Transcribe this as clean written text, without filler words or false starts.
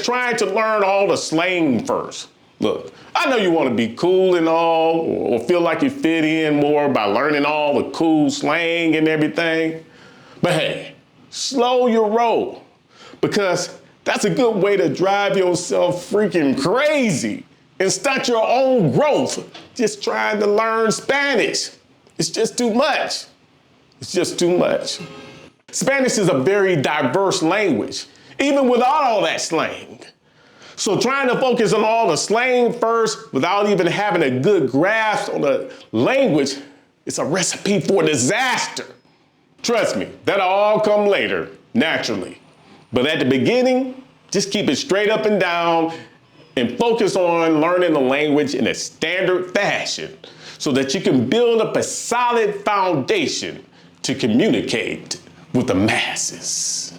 trying to learn all the slang first. Look, I know you want to be cool and all, or feel like you fit in more by learning all the cool slang and everything. But hey, slow your roll, because that's a good way to drive yourself freaking crazy and stunt your own growth just trying to learn Spanish. It's just too much. It's just too much. Spanish is a very diverse language, even without all that slang. So trying to focus on all the slang first without even having a good grasp on the language is a recipe for disaster. Trust me, that'll all come later, naturally. But at the beginning, just keep it straight up and down and focus on learning the language in a standard fashion so that you can build up a solid foundation to communicate with the masses.